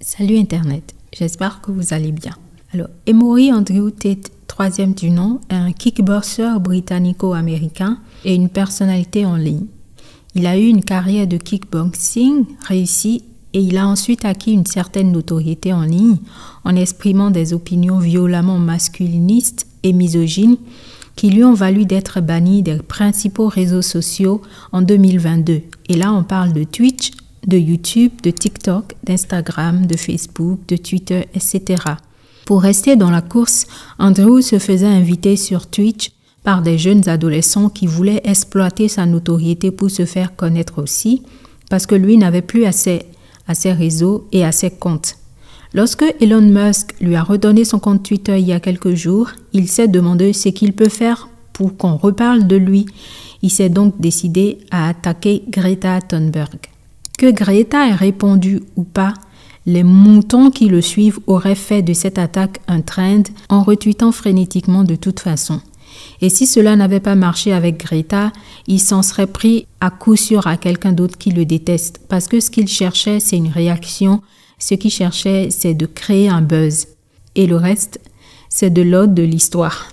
Salut Internet, j'espère que vous allez bien. Alors, Emory Andrew Tate, troisième du nom, est un kickboxer britannico-américain et une personnalité en ligne. Il a eu une carrière de kickboxing réussie et il a ensuite acquis une certaine notoriété en ligne en exprimant des opinions violemment masculinistes et misogynes qui lui ont valu d'être banni des principaux réseaux sociaux en 2022. Et là, on parle de Twitch, de YouTube, de TikTok, d'Instagram, de Facebook, de Twitter, etc. Pour rester dans la course, Andrew se faisait inviter sur Twitch par des jeunes adolescents qui voulaient exploiter sa notoriété pour se faire connaître aussi, parce que lui n'avait plus accès à ses réseaux et à ses comptes. Lorsque Elon Musk lui a redonné son compte Twitter il y a quelques jours, il s'est demandé ce qu'il peut faire pour qu'on reparle de lui. Il s'est donc décidé à attaquer Greta Thunberg. Que Greta ait répondu ou pas, les moutons qui le suivent auraient fait de cette attaque un trend en retweetant frénétiquement de toute façon. Et si cela n'avait pas marché avec Greta, il s'en serait pris à coup sûr à quelqu'un d'autre qui le déteste. Parce que ce qu'il cherchait, c'est une réaction. Ce qu'il cherchait, c'est de créer un buzz. Et le reste, c'est de l'ordre de l'histoire.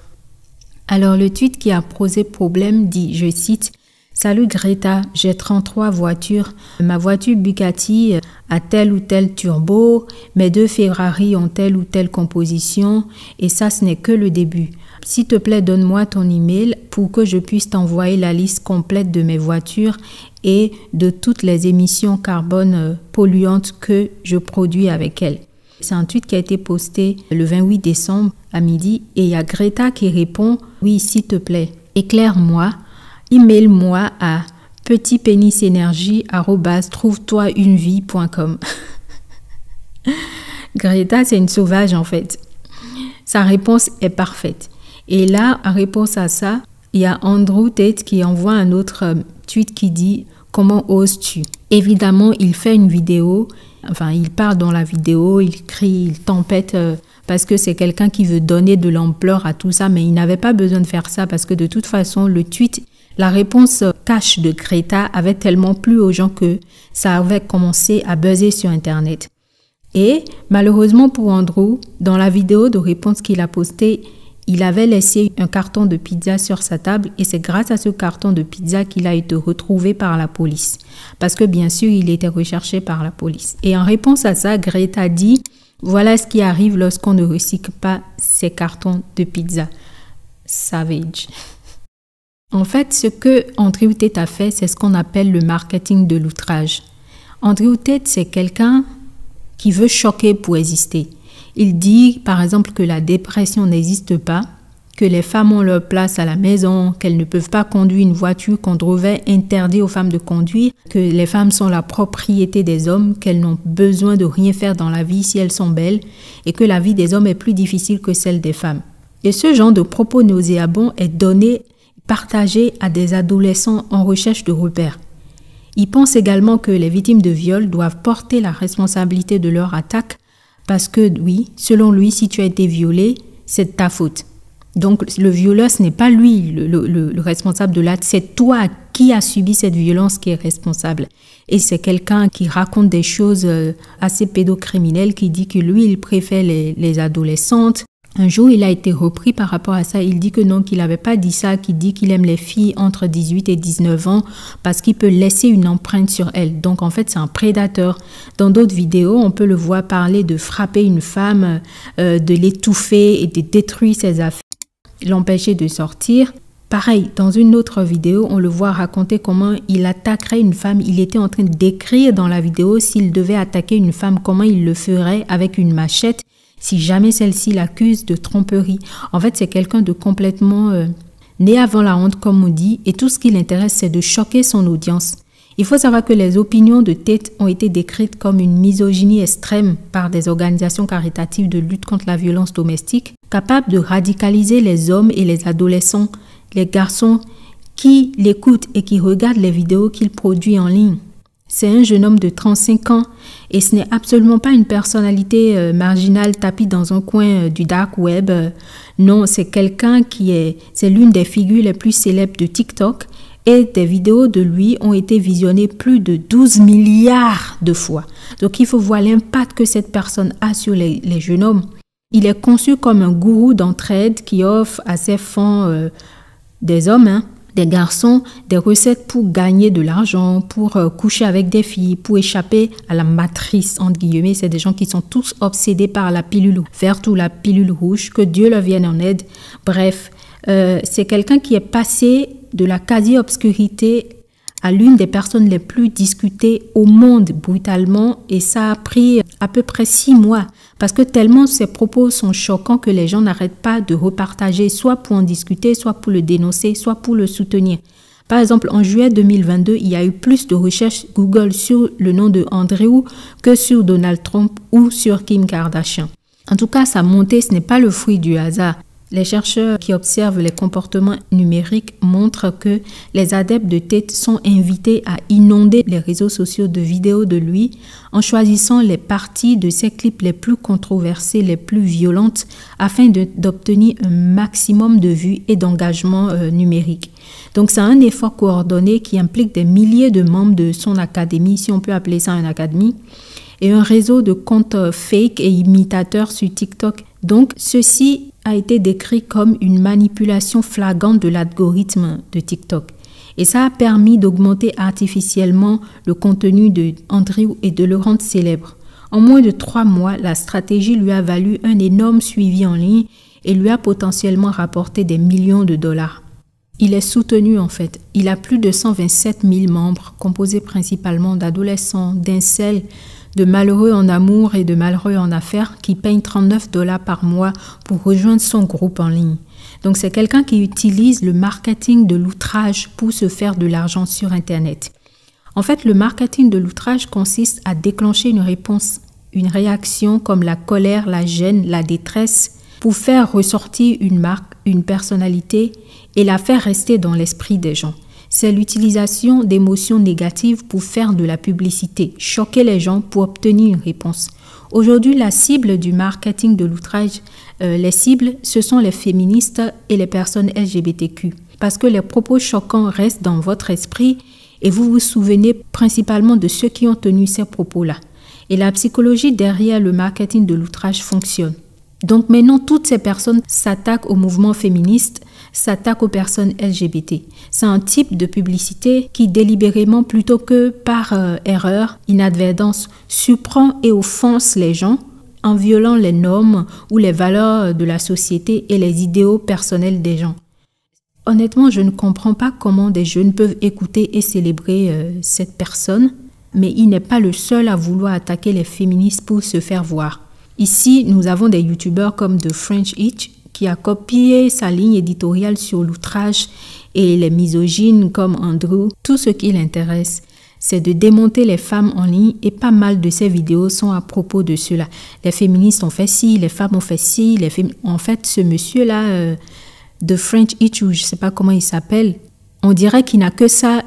Alors le tweet qui a posé problème dit, je cite, « Salut Greta, j'ai 33 voitures. Ma voiture Bugatti a tel ou tel turbo, mes 2 Ferrari ont telle ou telle composition et ça ce n'est que le début. S'il te plaît, donne-moi ton email pour que je puisse t'envoyer la liste complète de mes voitures et de toutes les émissions carbone polluantes que je produis avec elles. » C'est un tweet qui a été posté le 28 décembre à midi et il y a Greta qui répond « Oui, s'il te plaît, éclaire-moi. Email-moi à petitpenisenergie@trouve-toi-une-vie.com. » Greta, c'est une sauvage en fait. Sa réponse est parfaite. Et là, en réponse à ça, il y a Andrew Tate qui envoie un autre tweet qui dit « Comment oses-tu » Évidemment, il fait une vidéo, enfin, il parle dans la vidéo, il crie, il tempête parce que c'est quelqu'un qui veut donner de l'ampleur à tout ça, mais il n'avait pas besoin de faire ça parce que de toute façon, le tweet, la réponse cash de Greta avait tellement plu aux gens que ça avait commencé à buzzer sur Internet. Et malheureusement pour Andrew, dans la vidéo de réponse qu'il a postée, il avait laissé un carton de pizza sur sa table et c'est grâce à ce carton de pizza qu'il a été retrouvé par la police. Parce que bien sûr, il était recherché par la police. Et en réponse à ça, Greta dit « Voilà ce qui arrive lorsqu'on ne recycle pas ces cartons de pizza. » Savage. En fait, ce que Andrew Tate a fait, c'est ce qu'on appelle le marketing de l'outrage. Andrew Tate, c'est quelqu'un qui veut choquer pour exister. Il dit, par exemple, que la dépression n'existe pas, que les femmes ont leur place à la maison, qu'elles ne peuvent pas conduire une voiture qu'on devrait interdire aux femmes de conduire, que les femmes sont la propriété des hommes, qu'elles n'ont besoin de rien faire dans la vie si elles sont belles, et que la vie des hommes est plus difficile que celle des femmes. Et ce genre de propos nauséabonds est donné, partagé à des adolescents en recherche de repères. Il pense également que les victimes de viol doivent porter la responsabilité de leur attaque parce que, oui, selon lui, si tu as été violé, c'est de ta faute. Donc, le violeur, ce n'est pas lui le responsable de l'acte, c'est toi qui as subi cette violence qui est responsable. Et c'est quelqu'un qui raconte des choses assez pédocriminelles, qui dit que lui, il préfère les adolescentes. Un jour, il a été repris par rapport à ça. Il dit que non, qu'il n'avait pas dit ça, qu'il dit qu'il aime les filles entre 18 et 19 ans parce qu'il peut laisser une empreinte sur elles. Donc, en fait, c'est un prédateur. Dans d'autres vidéos, on peut le voir parler de frapper une femme, de l'étouffer et de détruire ses affaires, l'empêcher de sortir. Pareil, dans une autre vidéo, on le voit raconter comment il attaquerait une femme. Il était en train de décrire dans la vidéo s'il devait attaquer une femme, comment il le ferait avec une machette. Si jamais celle-ci l'accuse de tromperie. En fait, c'est quelqu'un de complètement né avant la honte, comme on dit, et tout ce qui l'intéresse, c'est de choquer son audience. Il faut savoir que les opinions de Tate ont été décrites comme une misogynie extrême par des organisations caritatives de lutte contre la violence domestique, capables de radicaliser les hommes et les adolescents, les garçons qui l'écoutent et qui regardent les vidéos qu'il produit en ligne. C'est un jeune homme de 35 ans et ce n'est absolument pas une personnalité marginale tapie dans un coin du dark web. Non, c'est quelqu'un c'est l'une des figures les plus célèbres de TikTok Et des vidéos de lui ont été visionnées plus de 12 milliards de fois. Donc, il faut voir l'impact que cette personne a sur les jeunes hommes. Il est conçu comme un gourou d'entraide qui offre à ses fans des hommes, des garçons, des recettes pour gagner de l'argent, pour coucher avec des filles, pour échapper à la matrice, entre guillemets. C'est des gens qui sont tous obsédés par la pilule verte ou la pilule rouge, que Dieu leur vienne en aide. Bref, c'est quelqu'un qui est passé de la quasi-obscurité à l'une des personnes les plus discutées au monde brutalement, et ça a pris à peu près 6 mois parce que tellement ses propos sont choquants que les gens n'arrêtent pas de repartager, soit pour en discuter, soit pour le dénoncer, soit pour le soutenir. Par exemple, en juillet 2022, il y a eu plus de recherches Google sur le nom de Andrew que sur Donald Trump ou sur Kim Kardashian. En tout cas, sa montée, ce n'est pas le fruit du hasard. Les chercheurs qui observent les comportements numériques montrent que les adeptes de Tate sont invités à inonder les réseaux sociaux de vidéos de lui en choisissant les parties de ses clips les plus controversées, les plus violentes, afin d'obtenir un maximum de vues et d'engagement numérique. Donc c'est un effort coordonné qui implique des milliers de membres de son académie, si on peut appeler ça une académie, et un réseau de comptes fake et imitateurs sur TikTok. Donc ceci a été décrit comme une manipulation flagrante de l'algorithme de TikTok. Et ça a permis d'augmenter artificiellement le contenu de Andrew et de le rendre célèbre. En moins de 3 mois, la stratégie lui a valu un énorme suivi en ligne et lui a potentiellement rapporté des millions de dollars. Il est soutenu en fait. Il a plus de 127 000 membres, composés principalement d'adolescents, d'incels, de malheureux en amour et de malheureux en affaires qui payent $39 par mois pour rejoindre son groupe en ligne. Donc c'est quelqu'un qui utilise le marketing de l'outrage pour se faire de l'argent sur Internet. En fait, le marketing de l'outrage consiste à déclencher une réponse, une réaction comme la colère, la gêne, la détresse, pour faire ressortir une marque, une personnalité et la faire rester dans l'esprit des gens. C'est l'utilisation d'émotions négatives pour faire de la publicité, choquer les gens pour obtenir une réponse. Aujourd'hui, la cible du marketing de l'outrage, les cibles, ce sont les féministes et les personnes LGBTQ. Parce que les propos choquants restent dans votre esprit et vous vous souvenez principalement de ceux qui ont tenu ces propos-là. Et la psychologie derrière le marketing de l'outrage fonctionne. Donc maintenant, toutes ces personnes s'attaquent au mouvement féministe, s'attaquent aux personnes LGBT. C'est un type de publicité qui délibérément, plutôt que par erreur, inadvertance, surprend et offense les gens en violant les normes ou les valeurs de la société et les idéaux personnels des gens. Honnêtement, je ne comprends pas comment des jeunes peuvent écouter et célébrer cette personne, mais il n'est pas le seul à vouloir attaquer les féministes pour se faire voir. Ici, nous avons des youtubeurs comme The French Itch qui a copié sa ligne éditoriale sur l'outrage et les misogynes comme Andrew. Tout ce qui l'intéresse, c'est de démonter les femmes en ligne et pas mal de ces vidéos sont à propos de cela. Les féministes ont fait ci, les femmes ont fait ci. En fait, ce monsieur-là, The French Itch, ou je ne sais pas comment il s'appelle, on dirait qu'il n'a que ça,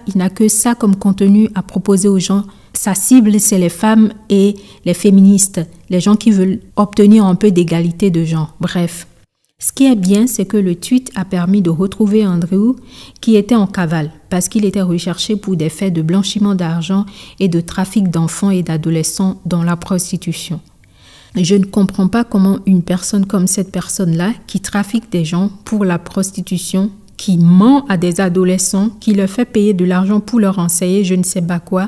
comme contenu à proposer aux gens. Sa cible, c'est les femmes et les féministes, les gens qui veulent obtenir un peu d'égalité de genre. Bref, ce qui est bien, c'est que le tweet a permis de retrouver Andrew qui était en cavale parce qu'il était recherché pour des faits de blanchiment d'argent et de trafic d'enfants et d'adolescents dans la prostitution. Je ne comprends pas comment une personne comme cette personne-là, qui trafique des gens pour la prostitution, qui ment à des adolescents, qui leur fait payer de l'argent pour leur enseigner je ne sais pas quoi,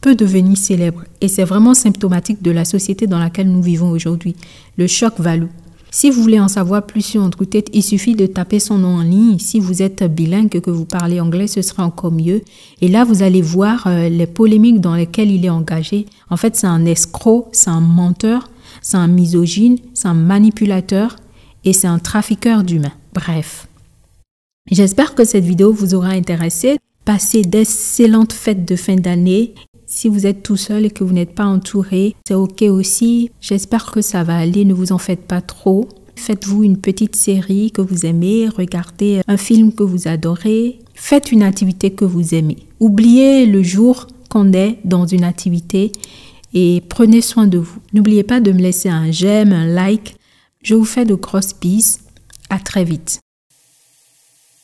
peut devenir célèbre. Et c'est vraiment symptomatique de la société dans laquelle nous vivons aujourd'hui. Le choc value. Si vous voulez en savoir plus sur Andrew Tate, il suffit de taper son nom en ligne. Si vous êtes bilingue, que vous parlez anglais, ce sera encore mieux. Et là, vous allez voir les polémiques dans lesquelles il est engagé. En fait, c'est un escroc, c'est un menteur, c'est un misogyne, c'est un manipulateur et c'est un trafiqueur d'humains. Bref. J'espère que cette vidéo vous aura intéressé. Passez d'excellentes fêtes de fin d'année. Si vous êtes tout seul et que vous n'êtes pas entouré, c'est ok aussi. J'espère que ça va aller, ne vous en faites pas trop. Faites-vous une petite série que vous aimez, regardez un film que vous adorez. Faites une activité que vous aimez. Oubliez le jour qu'on est dans une activité et prenez soin de vous. N'oubliez pas de me laisser un j'aime, un like. Je vous fais de grosses bises. À très vite.